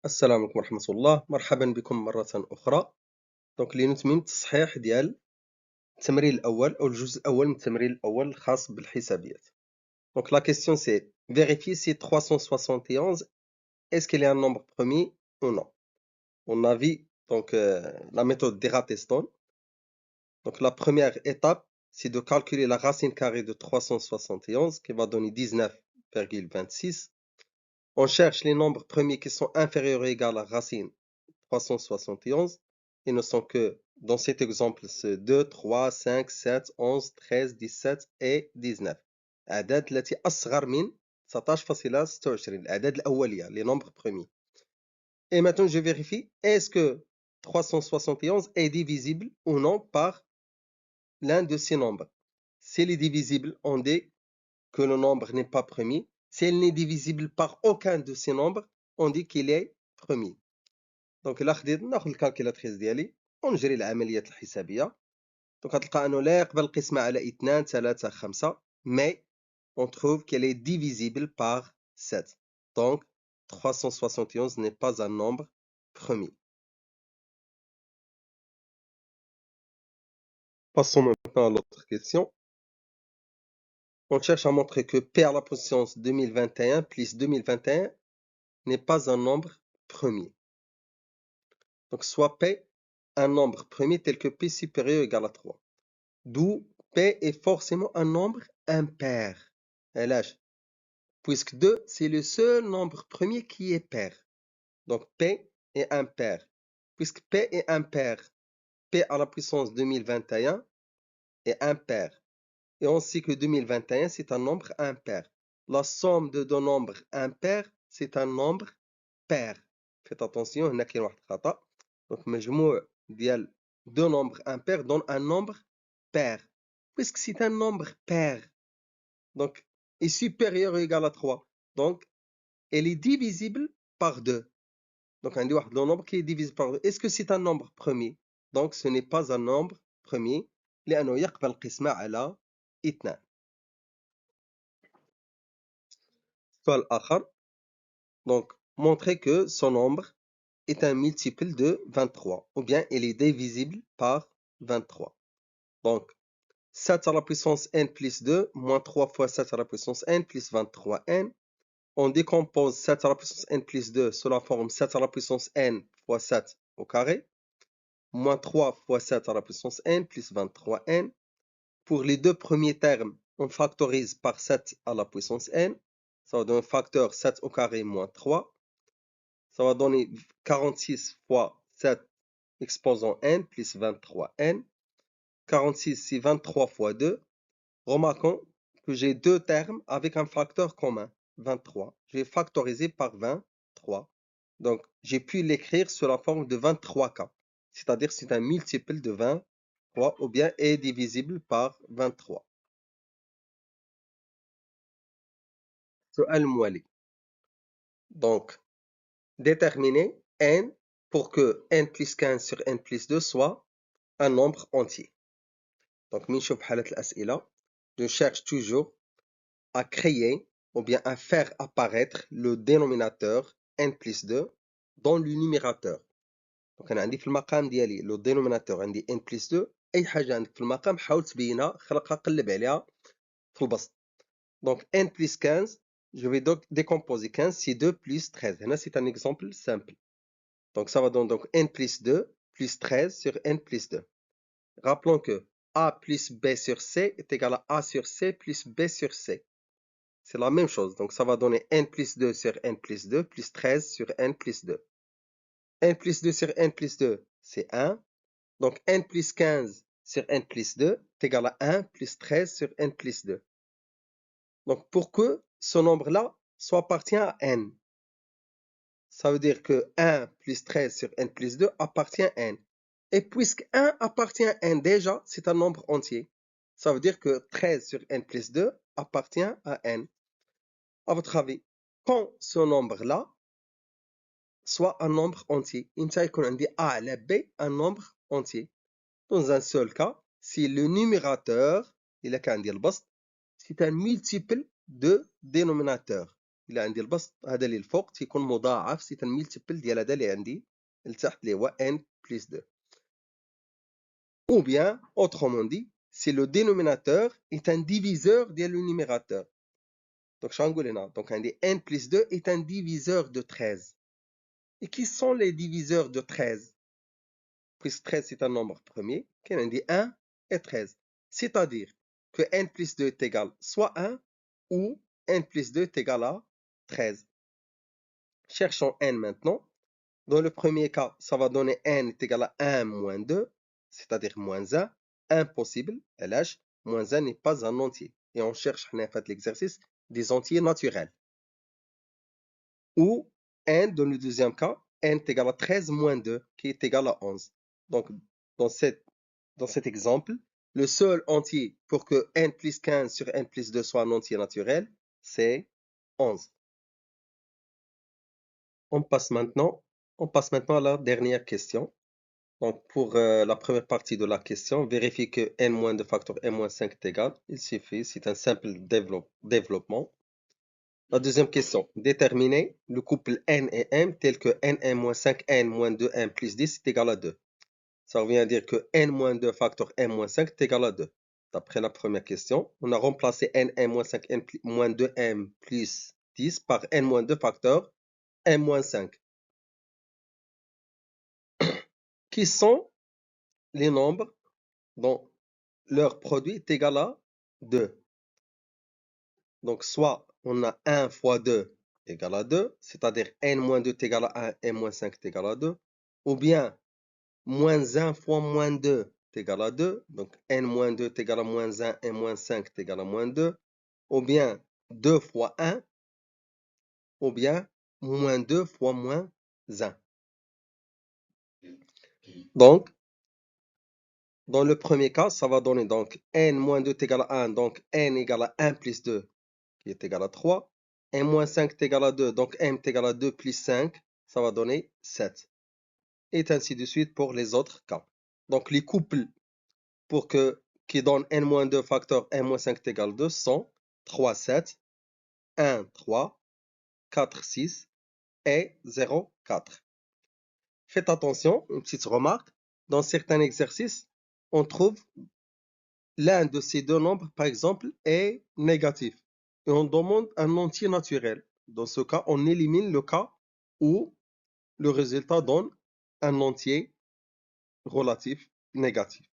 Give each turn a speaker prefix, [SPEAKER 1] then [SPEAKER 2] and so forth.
[SPEAKER 1] السلام عليكم ورحمة الله، مرحبا بكم مرة أخرى. لنتمم التصحيح ديال التمرين الأول أو الجزء الأول من التمرين الأول الخاص بالحسابيات. la question c'est vérifier si 371 est-ce qu'il est un nombre premier ou non. On a vu la méthode d'Eratosthène. La première étape c'est de calculer la racine carrée de 371 qui va donner 19,26. On cherche les nombres premiers qui sont inférieurs ou égaux à la racine 371 et ne sont que, dans cet exemple, c'est 2, 3, 5, 7, 11, 13, 17 et 19. الأعداد التي أصغر من 19.26 الأعداد الأولية les nombres premiers. Et maintenant je vérifie est-ce que 371 est divisible ou non par l'un de ces nombres. S'il est divisible, on dit que le nombre n'est pas premier. S'il n'est divisible par aucun de ces nombres, on dit qu'il est premier. إلا خديت ناخذ الكالكيلاتريس ديالي ونجري العمليات الحسابية. غتلقى أنه لا يقبل القسمة على 2 3 5 mais on trouve qu'elle est divisible par 7. Donc 371 n'est pas un nombre premier. Passons maintenant à l'autre question. On cherche à montrer que P à la puissance 2021 plus 2021 n'est pas un nombre premier. Donc soit P un nombre premier tel que P supérieur ou égal à 3. D'où P est forcément un nombre impair. Puisque 2, c'est le seul nombre premier qui est pair. Donc P est impair. Puisque P est impair, P à la puissance 2021 est impair. Et on sait que 2021, c'est un nombre impair. La somme de deux nombres impairs, c'est un nombre pair. Faites attention, هنا كاين واحد الخطأ. Donc مجموع ديال deux nombres impairs donne un nombre pair. Puisque c'est un nombre pair, donc est supérieur ou égal à 3. Donc elle est divisible par 2. Donc on dit le nombre qui est divisible par 2. Est-ce que c'est un nombre premier? Donc ce n'est pas un nombre premier. لأنه يقبل القسمة على 2. السؤال الآخر. Donc montrer que son nombre est un multiple de 23 ou bien il est divisible par 23. Donc 7 à la puissance n plus 2 moins 3 fois 7 à la puissance n plus 23n. On décompose 7 à la puissance n plus 2 sous la forme 7 à la puissance n fois 7 au carré, moins 3 fois 7 à la puissance n plus 23n. Pour les deux premiers termes, on factorise par 7 à la puissance n. Ça va donner un facteur 7 au carré moins 3. Ça va donner 46 fois 7 exposant n plus 23n. 46, c'est 23 fois 2. Remarquons que j'ai deux termes avec un facteur commun, 23. Je vais factoriser par 23. Donc, j'ai pu l'écrire sous la forme de 23K. C'est-à-dire c'est un multiple de 23 ou bien est divisible par 23. سؤال موالي. Donc, déterminer n pour que n plus 15 sur n plus 2 soit un nombre entier. Donc, من نشوف حالة الأسئلة, je cherche toujours à créer ou bien à faire apparaître le dénominateur n plus 2 dans le numérateur. Donc أنا عندي في المقام ديالي le dénominateur عندي n plus 2. أي حاجة عندك في المقام حاول تبينها, خلقها, قلب عليها في البسط. Donc n plus 15, je vais donc décomposer 15, c'est 2 plus 13. هنا c'est un exemple simple. Donc ça va donner donc n plus 2 plus 13 sur n plus 2. Rappelons que a plus b sur c est égal à a sur c plus b sur c. C'est la même chose. Donc ça va donner n plus 2 sur n plus 2 plus 13 sur n plus 2. n plus 2 sur n plus 2, c'est 1. Donc n plus 15 sur n plus 2 est égal à 1 plus 13 sur n plus 2. Donc pour que ce nombre-là soit appartient à n, ça veut dire que 1 plus 13 sur n plus 2 appartient à n. Et puisque 1 appartient à n déjà, c'est un nombre entier. Ça veut dire que 13 sur n plus 2 appartient à n. À votre avis, quand ce nombre-là soit un nombre entier, إمتى يكون عندي A على B un nombre entier? Dans un seul cas, si le numérateur, إلا كان عندي البسط, c'est un multiple de dénominateur. إلا عندي البسط هذا اللي الفوق تيكون مضاعف سي تنميلتيبل ديال هذا اللي عندي لتحت اللي هو n plus 2. Ou bien, autrement dit, si le dénominateur est un diviseur de le numérateur. Donc, donc un des n plus 2 est un diviseur de 13. Et qui sont les diviseurs de 13? Puisque 13 c'est un nombre premier, qui est dit 1 et 13. C'est-à-dire que n plus 2 est égal soit 1 ou n plus 2 est égal à 13. Cherchons n maintenant. Dans le premier cas, ça va donner n est égal à 1 moins 2, c'est-à-dire moins 1. Impossible, LH, moins 1 n'est pas un entier. Et on cherche, on a fait l'exercice, des entiers naturels. Ou n, dans le deuxième cas, n est égal à 13 moins 2, qui est égal à 11. Donc, dans cet exemple, le seul entier pour que n plus 15 sur n plus 2 soit un entier naturel, c'est 11. On passe maintenant à la dernière question. Donc, pour la première partie de la question, vérifier que n-2 facteur n-5 est égal. Il suffit, c'est un simple développement. La deuxième question, déterminer le couple n et m tel que n-5, n-2, n plus 10 est égal à 2. Ça revient à dire que n-2 facteur n-5 est égal à 2. D'après la première question, on a remplacé n-5, n-2, m plus 10 par n-2 facteur n-5. Qui sont les nombres dont leur produit est égal à 2. Donc, soit on a 1 fois 2 égale à 2, c'est-à-dire n-2 est égal à 1, n-5 est égal à 2, ou bien moins 1 fois moins 2 est égal à 2, donc n-2 est égal à moins 1, n-5 est égal à moins 2, ou bien 2 fois 1, ou bien moins 2 fois moins 1. Donc, dans le premier cas, ça va donner donc n-2 est égal à 1, donc n égale à 1 plus 2, qui est égal à 3. n-5 est égal à 2, donc m est égal à 2 plus 5, ça va donner 7. Et ainsi de suite pour les autres cas. Donc les couples qui donnent n-2 facteur n-5 est égal à 2 sont 3, 7, 1, 3, 4, 6 et 0, 4. Faites attention, une petite remarque, dans certains exercices, on trouve l'un de ces deux nombres, par exemple, est négatif. Et on demande un entier naturel. Dans ce cas, on élimine le cas où le résultat donne un entier relatif négatif.